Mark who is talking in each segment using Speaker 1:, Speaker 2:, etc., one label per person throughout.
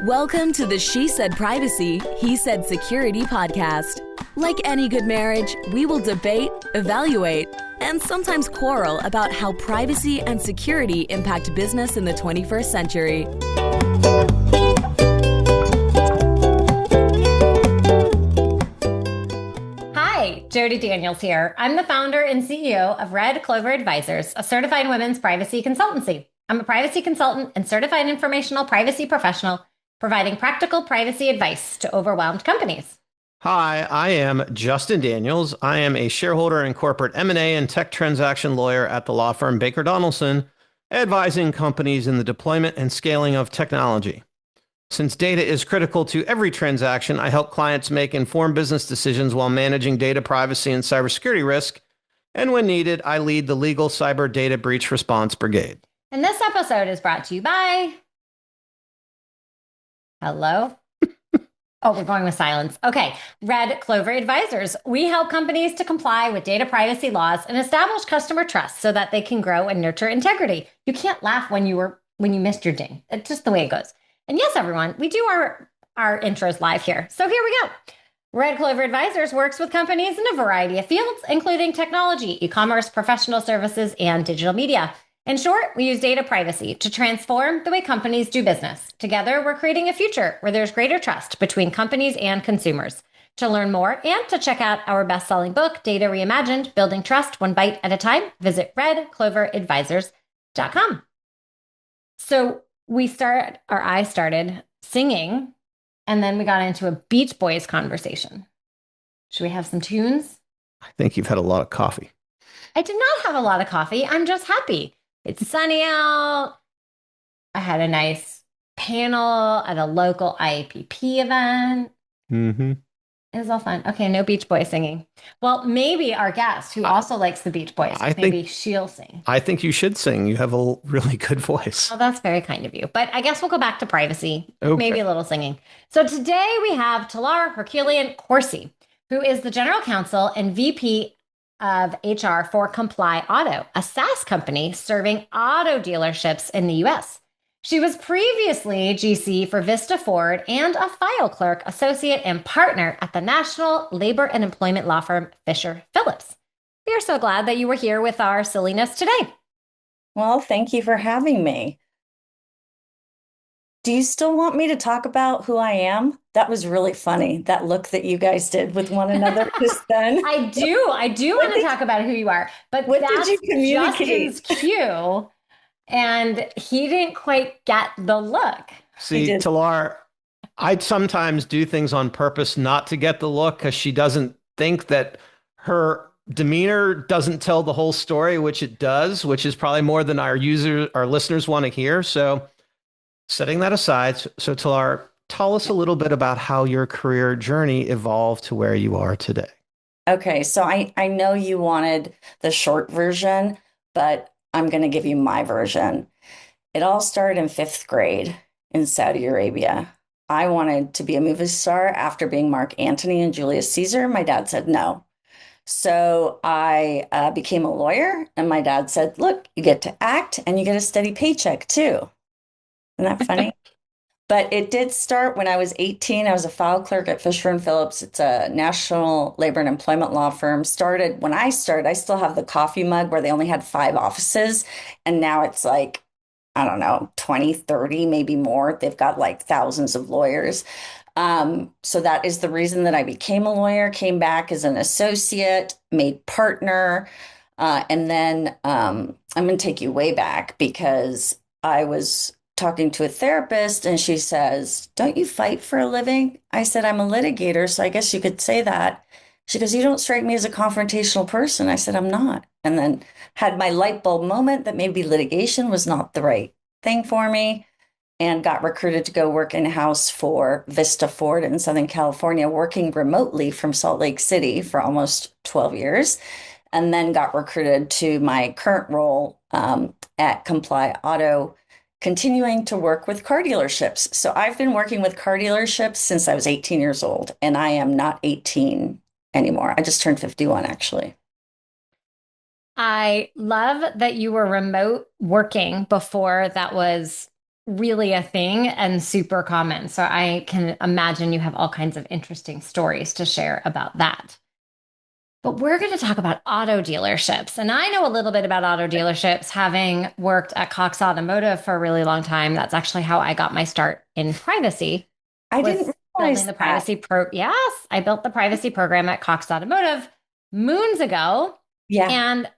Speaker 1: Welcome to the She Said Privacy, He Said Security podcast. Like any good marriage, we will debate, evaluate, and sometimes quarrel about how privacy and security impact business in the 21st century.
Speaker 2: Hi, Jody Daniels here. I'm the founder and CEO of Red Clover Advisors, a certified women's privacy consultancy. I'm a privacy consultant and certified informational privacy professional, providing practical privacy advice to overwhelmed companies.
Speaker 3: Hi, I am Justin Daniels. I am a shareholder and corporate M&A and tech transaction lawyer at the law firm Baker Donaldson, advising companies in the deployment and scaling of technology. Since data is critical to every transaction, I help clients make informed business decisions while managing data privacy and cybersecurity risk. And when needed, I lead the legal cyber data breach response brigade.
Speaker 2: And this episode is brought to you by... Hello? Oh, we're going with silence. Okay. Red Clover Advisors. We help companies to comply with data privacy laws and establish customer trust so that they can grow and nurture integrity. You can't laugh when you missed your ding. It's just the way it goes. And yes, everyone, we do our intros live here. So here we go. Red Clover Advisors works with companies in a variety of fields, including technology, e-commerce, professional services, and digital media. In short, we use data privacy to transform the way companies do business. Together, we're creating a future where there's greater trust between companies and consumers. To learn more and to check out our best-selling book, Data Reimagined, Building Trust One Bite at a Time, visit redcloveradvisors.com. So I started singing, and then we got into a Beach Boys conversation. Should we have some tunes?
Speaker 3: I think you've had a lot of coffee.
Speaker 2: I did not have a lot of coffee. I'm just happy. It's sunny out. I had a nice panel at a local IAPP event.
Speaker 3: Mm-hmm.
Speaker 2: It was all fun. Okay, no Beach Boys singing. Well, maybe our guest, who also likes the Beach Boys, maybe she'll sing.
Speaker 3: I think you should sing. You have a really good voice.
Speaker 2: Oh, that's very kind of you. But I guess we'll go back to privacy.
Speaker 3: Okay.
Speaker 2: Maybe a little singing. So today we have Talar Herculian Coursey, who is the General Counsel and VP of HR for ComplyAuto, a SaaS company serving auto dealerships in the US. She was previously GC for Vista Ford and a file clerk, associate, and partner at the national labor and employment law firm Phillips. We are so glad that you were here with our silliness today.
Speaker 4: Well, thank you for having me. Do you still want me to talk about who I am? That was really funny, that look that you guys did with one another just then.
Speaker 2: I do want to talk about who you are, but that's Justin's cue, and he didn't quite get the look.
Speaker 3: See, Talar, I sometimes do things on purpose not to get the look because she doesn't think that her demeanor doesn't tell the whole story, which it does, which is probably more than our listeners want to hear. So setting that aside, so Talar, tell us a little bit about how your career journey evolved to where you are today.
Speaker 4: Okay, so I know you wanted the short version, but I'm going to give you my version. It all started in 5th grade in Saudi Arabia. I wanted to be a movie star after being Mark Antony and Julius Caesar. My dad said no. So I became a lawyer, and my dad said, look, you get to act and you get a steady paycheck too. Isn't that funny? But it did start when I was 18. I was a file clerk at Fisher & Phillips. It's a national labor and employment law firm. When I started, I still have the coffee mug where they only had 5 offices. And now it's like, I don't know, 20, 30, maybe more. They've got like thousands of lawyers. So that is the reason that I became a lawyer, came back as an associate, made partner. And then I'm going to take you way back because I was talking to a therapist and she says, don't you fight for a living? I said, I'm a litigator, so I guess you could say that. She goes, you don't strike me as a confrontational person. I said, I'm not. And then had my light bulb moment that maybe litigation was not the right thing for me, and got recruited to go work in-house for Vista Ford in Southern California, working remotely from Salt Lake City for almost 12 years. And then got recruited to my current role at ComplyAuto, continuing to work with car dealerships. So I've been working with car dealerships since I was 18 years old, and I am not 18 anymore. I just turned 51, actually.
Speaker 2: I love that you were remote working before that was really a thing and super common. So I can imagine you have all kinds of interesting stories to share about that. But we're going to talk about auto dealerships. And I know a little bit about auto dealerships, having worked at Cox Automotive for a really long time. That's actually how I got my start in privacy.
Speaker 4: I
Speaker 2: Was
Speaker 4: didn't
Speaker 2: building
Speaker 4: realize
Speaker 2: the
Speaker 4: that.
Speaker 2: privacy Yes, I built the privacy program at Cox Automotive moons ago.
Speaker 4: Yeah.
Speaker 2: And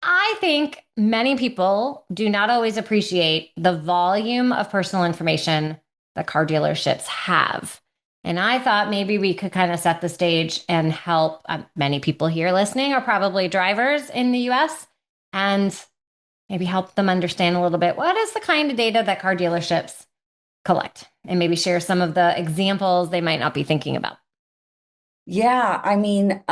Speaker 2: I think many people do not always appreciate the volume of personal information that car dealerships have. And I thought maybe we could kind of set the stage and help. Many people here listening are probably drivers in the US, and maybe help them understand a little bit what is the kind of data that car dealerships collect, and maybe share some of the examples they might not be thinking about.
Speaker 4: Yeah, I mean,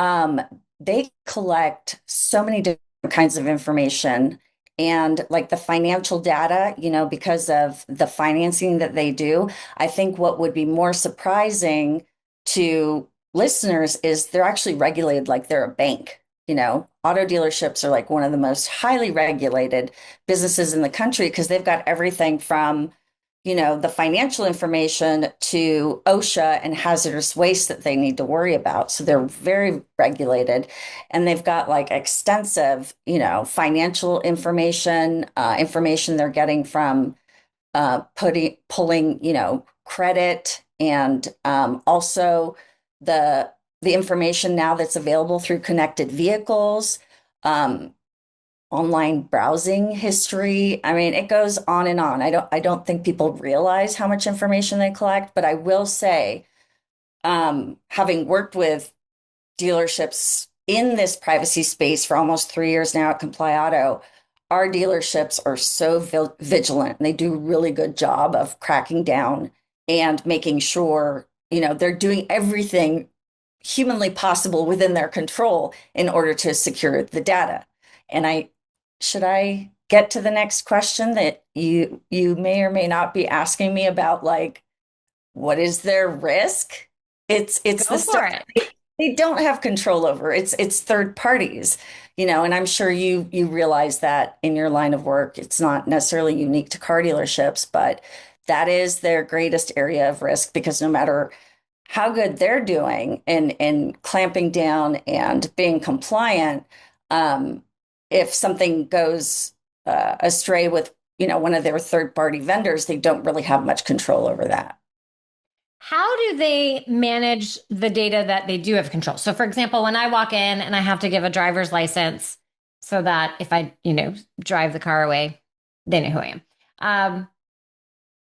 Speaker 4: they collect so many different kinds of information and like the financial data, because of the financing that they do. I think what would be more surprising to listeners is they're actually regulated like they're a bank. Auto dealerships are like one of the most highly regulated businesses in the country because they've got everything from the financial information to OSHA and hazardous waste that they need to worry about. So they're very regulated, and they've got like extensive, financial information they're getting from pulling, credit, and also the information now that's available through connected vehicles. Online browsing history. I mean, it goes on and on. I don't think people realize how much information they collect, but I will say, having worked with dealerships in this privacy space for almost 3 years now at ComplyAuto, our dealerships are so vigilant, and they do a really good job of cracking down and making sure, they're doing everything humanly possible within their control in order to secure the data. And should I get to the next question that you may or may not be asking me about, like, what is their risk? It's
Speaker 2: Go
Speaker 4: the
Speaker 2: for
Speaker 4: stuff
Speaker 2: it.
Speaker 4: they don't have control over. It's third parties, and I'm sure you realize that in your line of work. It's not necessarily unique to car dealerships, but that is their greatest area of risk, because no matter how good they're doing in clamping down and being compliant, if something goes astray with one of their third party vendors, they don't really have much control over that.
Speaker 2: How do they manage the data that they do have control? So, for example, when I walk in and I have to give a driver's license so that if I, drive the car away, they know who I am.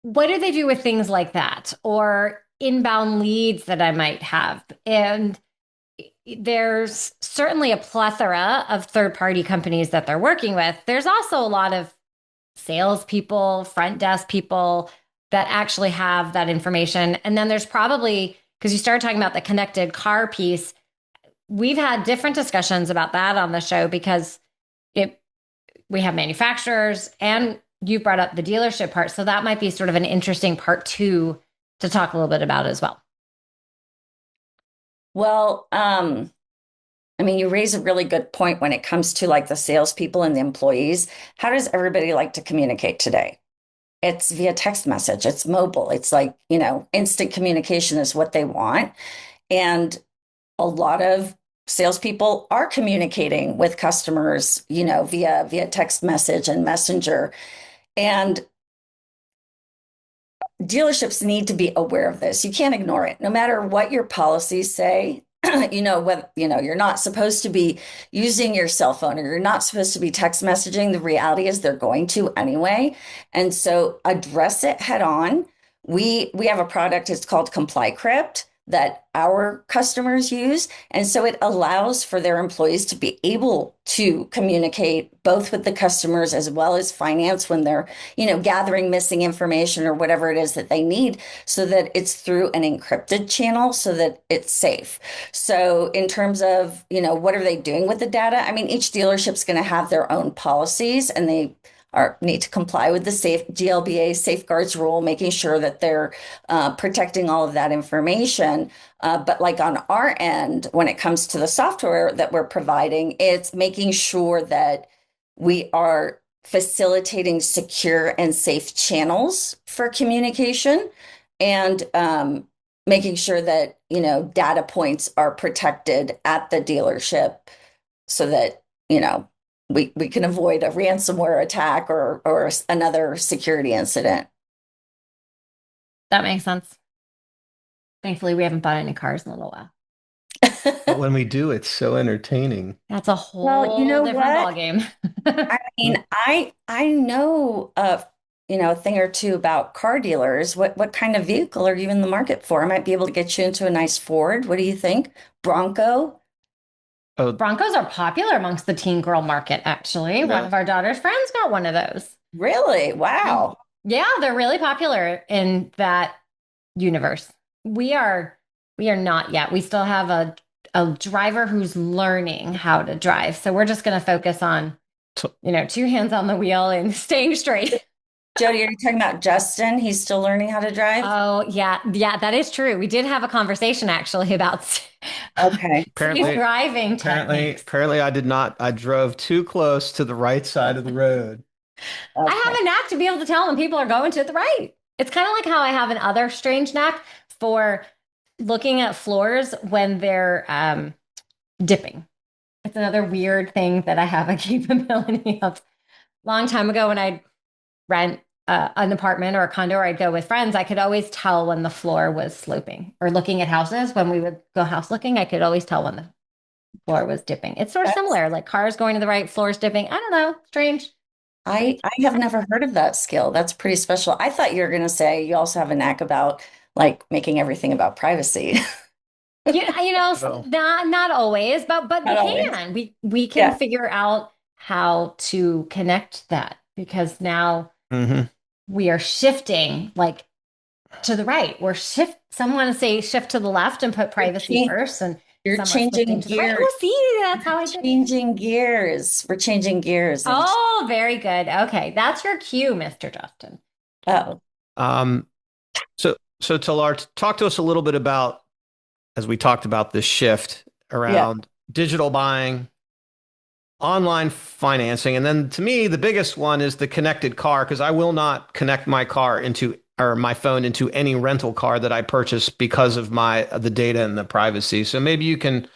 Speaker 2: What do they do with things like that, or inbound leads that I might have? And there's certainly a plethora of third-party companies that they're working with. There's also a lot of salespeople, front desk people that actually have that information. And then there's probably, because you started talking about the connected car piece, we've had different discussions about that on the show, because we have manufacturers, and you brought up the dealership part. So that might be sort of an interesting part two to talk a little bit about as well.
Speaker 4: Well, I mean, you raise a really good point when it comes to like the salespeople and the employees. How does everybody like to communicate today? It's via text message, it's mobile. It's like, instant communication is what they want. And a lot of salespeople are communicating with customers, via text message and messenger. And dealerships need to be aware of this. You can't ignore it. No matter what your policies say, you're not supposed to be using your cell phone, or you're not supposed to be text messaging. The reality is they're going to anyway. And so address it head on. We have a product, it's called ComplyCrypt, that our customers use. And so it allows for their employees to be able to communicate both with the customers as well as finance when they're, gathering missing information or whatever it is that they need, so that it's through an encrypted channel so that it's safe. So in terms of, what are they doing with the data? I mean, each dealership's going to have their own policies, and they need to comply with the GLBA safeguards rule, making sure that they're protecting all of that information. But like on our end, when it comes to the software that we're providing, it's making sure that we are facilitating secure and safe channels for communication and making sure that, data points are protected at the dealership so that, we can avoid a ransomware attack or another security incident.
Speaker 2: That makes sense. Thankfully, we haven't bought any cars in a little while.
Speaker 3: But when we do, it's so entertaining.
Speaker 2: That's a whole
Speaker 4: Well, you know
Speaker 2: different
Speaker 4: what?
Speaker 2: ballgame.
Speaker 4: I mean, I know a thing or two about car dealers. What kind of vehicle are you in the market for? I might be able to get you into a nice Ford. What do you think? Bronco?
Speaker 3: Oh,
Speaker 2: Broncos are popular amongst the teen girl market, actually.
Speaker 3: Yeah.
Speaker 2: One of our daughter's friends got one of those.
Speaker 4: Really? Wow.
Speaker 2: Yeah, they're really popular in that universe. We are not yet. We still have a driver who's learning how to drive. So we're just going to focus on, two hands on the wheel and staying straight.
Speaker 4: Jody, are you talking about Justin? He's still learning how to drive?
Speaker 2: Oh, yeah. Yeah, that is true. We did have a conversation actually about
Speaker 4: Okay.
Speaker 3: Apparently,
Speaker 2: driving techniques.
Speaker 3: apparently I did not. I drove too close to the right side of the road.
Speaker 2: I
Speaker 4: Okay.
Speaker 2: have a knack to be able to tell when people are going to the right. It's kind of like how I have another strange knack for looking at floors when they're dipping. It's another weird thing that I have a capability of. Long time ago, when I'd rent an apartment or a condo, or I'd go with friends, I could always tell when the floor was sloping. Or looking at houses, when we would go house looking, I could always tell when the floor was dipping. It's sort of similar, like cars going to the right, floors dipping. I don't know, strange.
Speaker 4: I have never heard of that skill. That's pretty special. I thought you were going to say you also have a knack about like making everything about privacy.
Speaker 3: Oh.
Speaker 2: Not always, but
Speaker 4: Not
Speaker 2: we
Speaker 4: always.
Speaker 2: can. We can
Speaker 4: Yeah.
Speaker 2: figure out how to connect that, because now
Speaker 3: hmm
Speaker 2: we are shifting like to the right. Some want to say shift to the left and put privacy
Speaker 4: You're
Speaker 2: first, and
Speaker 4: you're
Speaker 2: some are shifting
Speaker 4: changing
Speaker 2: to the right.
Speaker 4: gears.
Speaker 2: Oh, see, that's how I did it.
Speaker 4: Changing gears. We're changing gears.
Speaker 2: Oh, very good. Okay, that's your cue, Mr. Justin.
Speaker 4: Oh,
Speaker 3: Um, so Talar, talk to us a little bit about, as we talked about this shift
Speaker 4: yeah.
Speaker 3: around digital buying, online financing, and then to me, the biggest one is the connected car, because I will not connect my car into or my phone into any rental car that I purchase because of the data and the privacy. So maybe you can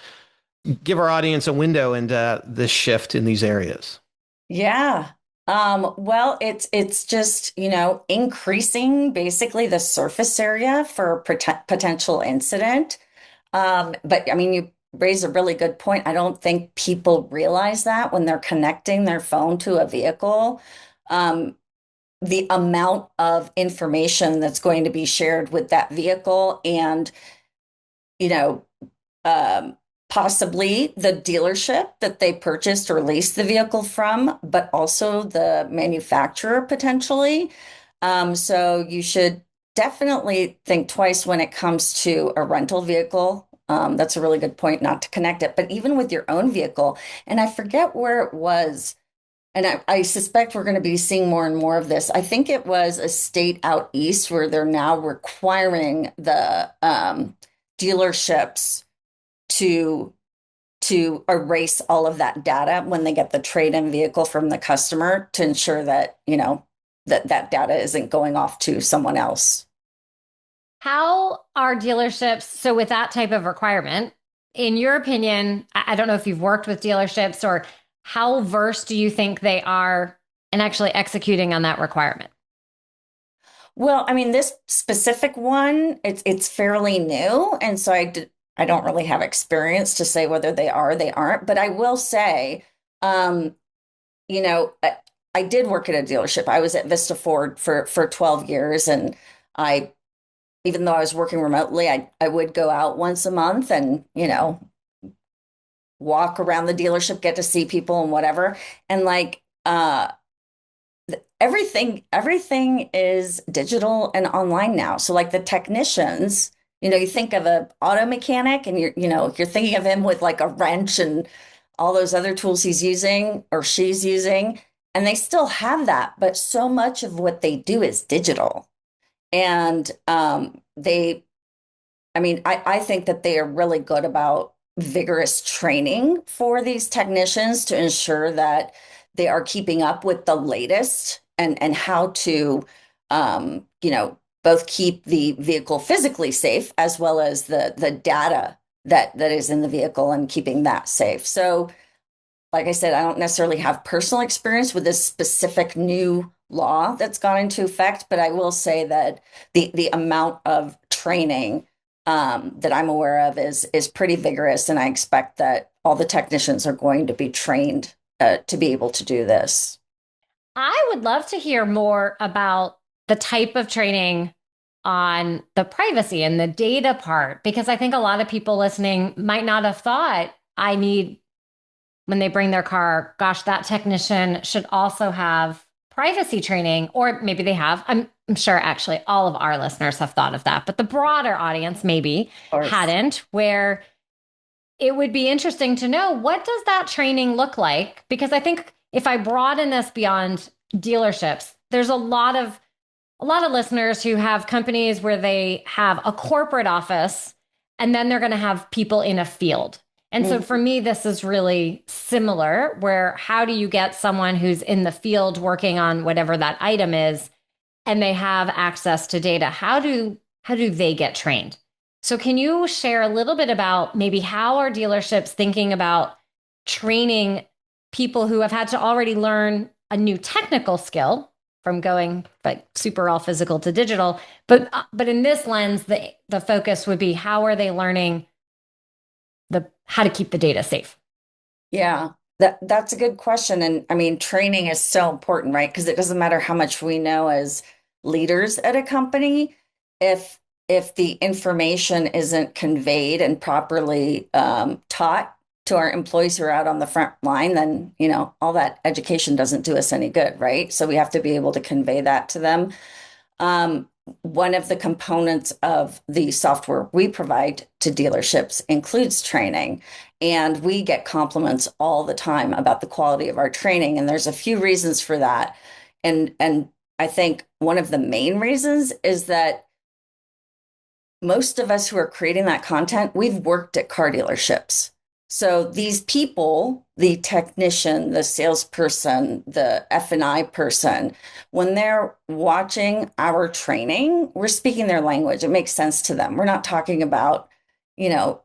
Speaker 3: give our audience a window into this shift in these areas.
Speaker 4: Yeah. Well, it's just, increasing basically the surface area for potential incident. But I mean, you raise a really good point. I don't think people realize that when they're connecting their phone to a vehicle, the amount of information that's going to be shared with that vehicle and, you know, um, possibly the dealership that they purchased or leased the vehicle from, but also the manufacturer potentially. So you should definitely think twice when it comes to a rental vehicle. That's a really good point not to connect it, but even with your own vehicle. And I forget where it was. And I suspect we're going to be seeing more and more of this. I think it was a state out east where they're now requiring the dealerships to erase all of that data when they get the trade-in vehicle from the customer to ensure that, that data isn't going off to someone else.
Speaker 2: How are dealerships, so with that type of requirement, in your opinion, I don't know if you've worked with dealerships, or how versed do you think they are in actually executing on that requirement?
Speaker 4: Well, I mean, this specific one, it's fairly new, and so I don't really have experience to say whether they are or they aren't. But I will say, um, you know, I did work at a dealership. I was at Vista Ford for 12 years, and I, even though I was working remotely, I would go out once a month and, walk around the dealership, get to see people and whatever. And like everything is digital and online now. So like the technicians, you think of a auto mechanic and you're thinking of him with like a wrench and all those other tools he's using or she's using, and they still have that, but so much of what they do is digital. And I think that they are really good about vigorous training for these technicians to ensure that they are keeping up with the latest and how to, both keep the vehicle physically safe as well as the data that is in the vehicle and keeping that safe. So, like I said, I don't necessarily have personal experience with this specific new law that's gone into effect, but I will say that the amount of training that I'm aware of is pretty vigorous, and I expect that all the technicians are going to be trained to be able to do this.
Speaker 2: I would love to hear more about the type of training on the privacy and the data part, because I think a lot of people listening might not have thought I need, when they bring their car, gosh, that technician should also have privacy training, or maybe they have. I'm sure actually all of our listeners have thought of that, but the broader audience maybe hadn't, where it would be interesting to know, what does that training look like? Because I think if I broaden this beyond dealerships, there's a lot of listeners who have companies where they have a corporate office and then they're going to have people in a field. And so for me, this is really similar, where how do you get someone who's in the field working on whatever that item is, and they have access to data? How do they get trained? So can you share a little bit about maybe how are dealerships thinking about training people who have had to already learn a new technical skill from going like super all physical to digital, but in this lens, the focus would be, how are they learning how to keep the data safe?
Speaker 4: Yeah, that's a good question. And I mean, training is so important, right? Because it doesn't matter how much we know as leaders at a company, if the information isn't conveyed and properly taught to our employees who are out on the front line, then all that education doesn't do us any good, right? So we have to be able to convey that to them. One of the components of the software we provide to dealerships includes training, and we get compliments all the time about the quality of our training. And there's a few reasons for that. And I think one of the main reasons is that most of us who are creating that content, we've worked at car dealerships. So these people, the technician, the salesperson, the F&I person, when they're watching our training, we're speaking their language. It makes sense to them. We're not talking about, a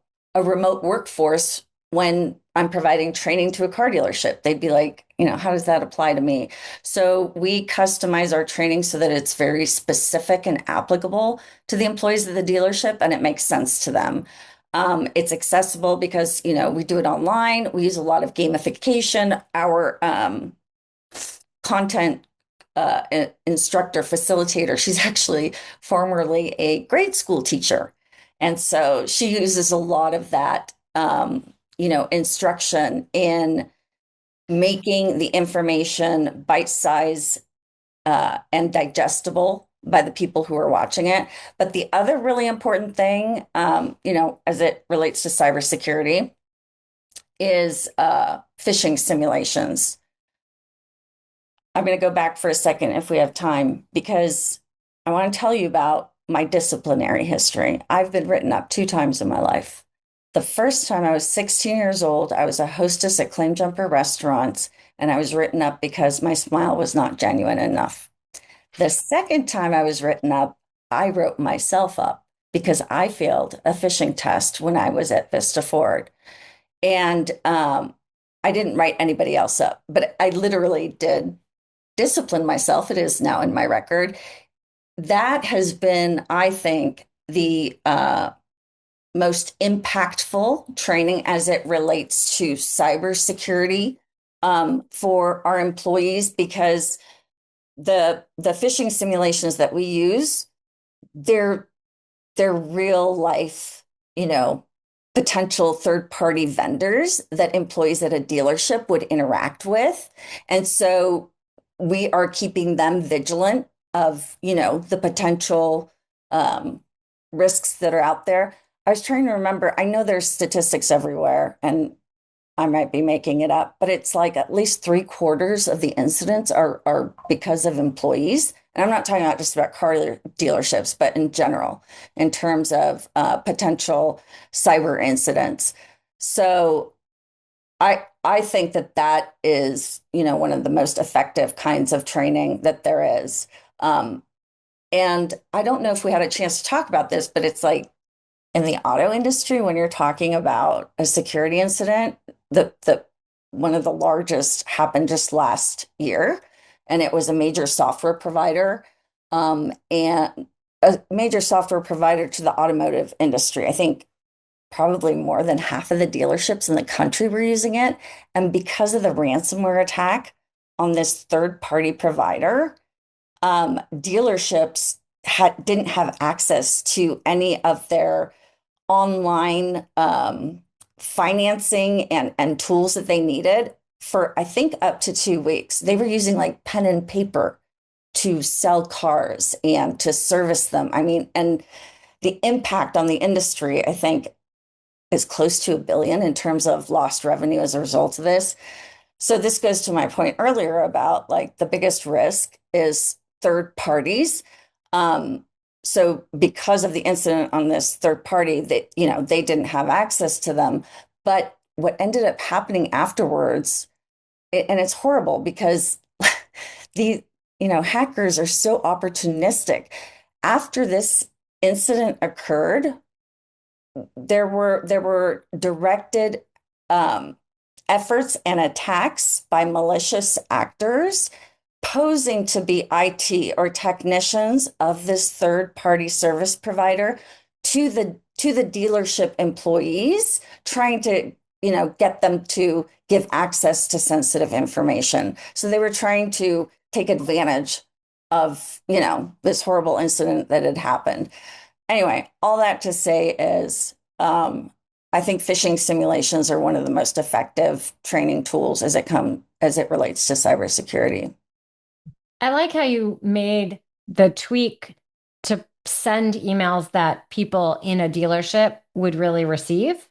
Speaker 4: remote workforce when I'm providing training to a car dealership. They'd be like, how does that apply to me? So we customize our training so that it's very specific and applicable to the employees of the dealership, and it makes sense to them. It's accessible because, we do it online. We use a lot of gamification. Our content instructor, facilitator, she's actually formerly a grade school teacher. And so she uses a lot of that, instruction in making the information bite-size and digestible by the people who are watching it. But the other really important thing, as it relates to cybersecurity, is phishing simulations. I'm going to go back for a second if we have time, because I want to tell you about my disciplinary history. I've been written up 2 times in my life. The first time I was 16 years old, I was a hostess at Claim Jumper restaurants, and I was written up because my smile was not genuine enough. The second time I was written up, I wrote myself up because I failed a phishing test when I was at Vista Ford. And I didn't write anybody else up, but I literally did discipline myself. It is now in my record. That has been, I think, the most impactful training as it relates to cybersecurity for our employees, because the phishing simulations that we use, they're real life, potential third-party vendors that employees at a dealership would interact with. And so we are keeping them vigilant of, the potential risks that are out there. I was trying to remember, I know there's statistics everywhere, and I might be making it up, but it's like at least 3/4 of the incidents are because of employees. And I'm not talking about just about car dealerships, but in general, in terms of potential cyber incidents. So I think that that is, one of the most effective kinds of training that there is. And I don't know if we had a chance to talk about this, but it's like in the auto industry, when you're talking about a security incident, the one of the largest happened just last year, and it was a major software provider, and a major software provider to the automotive industry. I think probably more than half of the dealerships in the country were using it. And because of the ransomware attack on this third-party provider, dealerships didn't have access to any of their online financing and tools that they needed for, I think, up to 2 weeks. They were using like pen and paper to sell cars and to service them. I mean, and the impact on the industry, I think, is close to $1 billion in terms of lost revenue as a result of this. So this goes to my point earlier about like the biggest risk is third parties. So because of the incident on this third party, that they didn't have access to them. But what ended up happening afterwards, and it's horrible because the hackers are so opportunistic. After this incident occurred, there were directed efforts and attacks by malicious actors posing to be IT or technicians of this third-party service provider to the dealership employees, trying to get them to give access to sensitive information. So they were trying to take advantage of this horrible incident that had happened. Anyway, all that to say is, I think phishing simulations are one of the most effective training tools as it relates to cybersecurity.
Speaker 2: I like how you made the tweak to send emails that people in a dealership would really receive.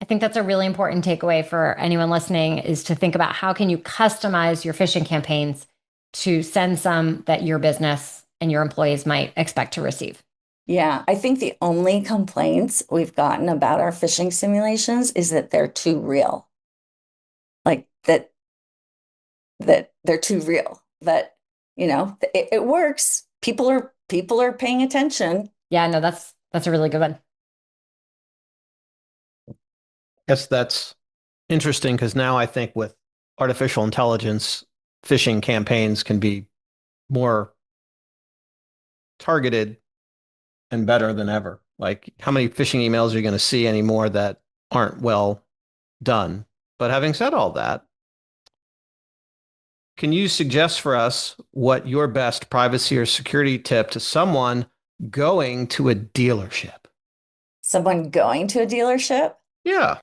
Speaker 2: I think that's a really important takeaway for anyone listening, is to think about how can you customize your phishing campaigns to send some that your business and your employees might expect to receive.
Speaker 4: Yeah, I think the only complaints we've gotten about our phishing simulations is that they're too real. Like that they're too real. But it works. People are paying attention.
Speaker 2: Yeah, no, that's a really good one.
Speaker 3: Yes, that's interesting because now I think with artificial intelligence, phishing campaigns can be more targeted and better than ever. Like, how many phishing emails are you going to see anymore that aren't well done? But having said all that, can you suggest for us what your best privacy or security tip to someone going to a dealership?
Speaker 4: Someone going to a dealership?
Speaker 3: Yeah.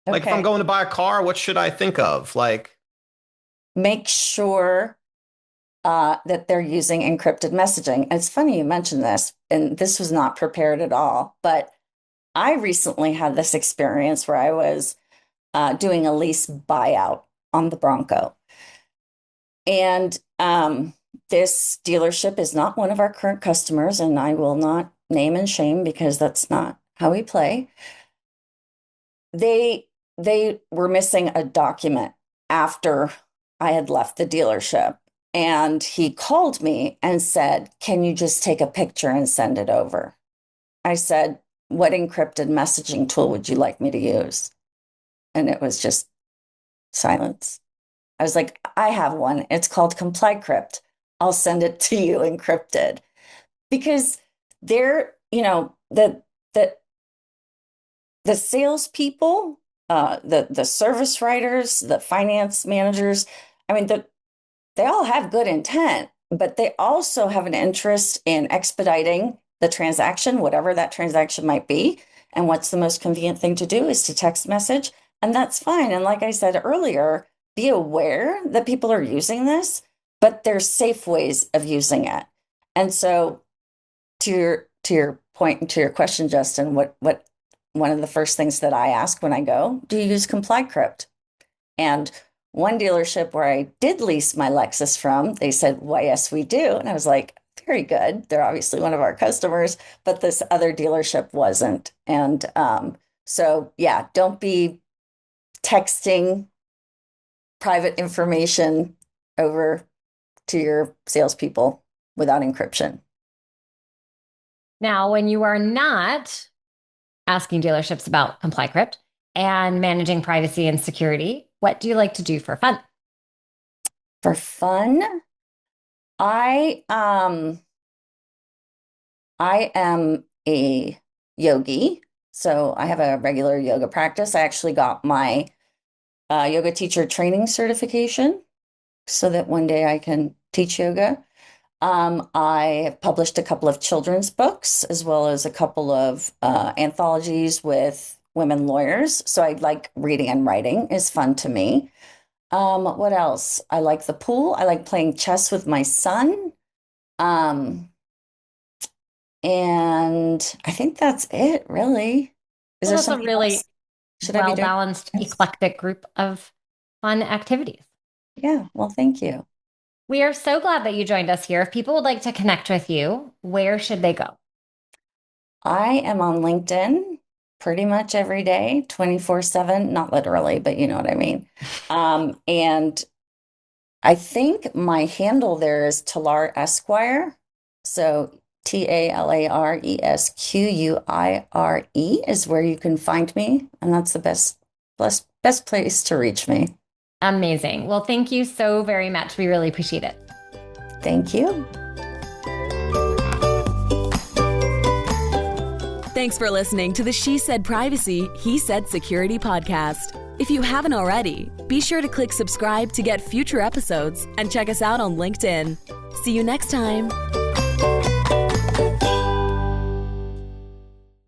Speaker 3: Like if I'm
Speaker 4: Okay.
Speaker 3: going to buy a car, what should I think of? Like,
Speaker 4: Make sure that they're using encrypted messaging. It's funny you mentioned this, and this was not prepared at all, but I recently had this experience where I was doing a lease buyout on the Bronco. And this dealership is not one of our current customers, and I will not name and shame because that's not how we play. They were missing a document after I had left the dealership. And he called me and said, "Can you just take a picture and send it over?" I said, "What encrypted messaging tool would you like me to use?" And it was just silence. I was like, "I have one. It's called ComplyCrypt. I'll send it to you encrypted." Because they're, the salespeople, the service writers, the finance managers, I mean, they all have good intent, but they also have an interest in expediting the transaction, whatever that transaction might be. And what's the most convenient thing to do is to text message. And that's fine. And like I said earlier, be aware that people are using this, but there's safe ways of using it. And so to your point and to your question, Justin, what one of the first things that I ask when I go, do you use ComplyCrypt? And one dealership where I did lease my Lexus from, they said, "Why, yes, we do." And I was like, very good. They're obviously one of our customers, but this other dealership wasn't. And so, yeah, don't be texting private information over to your salespeople without encryption.
Speaker 2: Now, when you are not asking dealerships about ComplyCrypt and managing privacy and security, what do you like to do for fun?
Speaker 4: For fun, I am a yogi, so I have a regular yoga practice. I actually got my yoga teacher training certification so that one day I can teach yoga. I have published a couple of children's books as well as a couple of anthologies with women lawyers. So I like reading and writing is fun to me. What else? I like the pool. I like playing chess with my son. And I think that's it, really. Is there
Speaker 2: That's a
Speaker 4: something
Speaker 2: really
Speaker 4: else? Should I be doing?
Speaker 2: well-balanced, eclectic group of fun activities.
Speaker 4: Yeah, well, thank you.
Speaker 2: We are so glad that you joined us here. If people would like to connect with you, where should they go?
Speaker 4: I am on LinkedIn pretty much every day, 24/7, not literally, but you know what I mean. And I think my handle there is Talar Esquire. So TALARESQUIRE is where you can find me. And that's the best place to reach me.
Speaker 2: Amazing. Well, thank you so very much. We really appreciate it.
Speaker 4: Thank you.
Speaker 1: Thanks for listening to the She Said Privacy, He Said Security podcast. If you haven't already, be sure to click subscribe to get future episodes and check us out on LinkedIn. See you next time.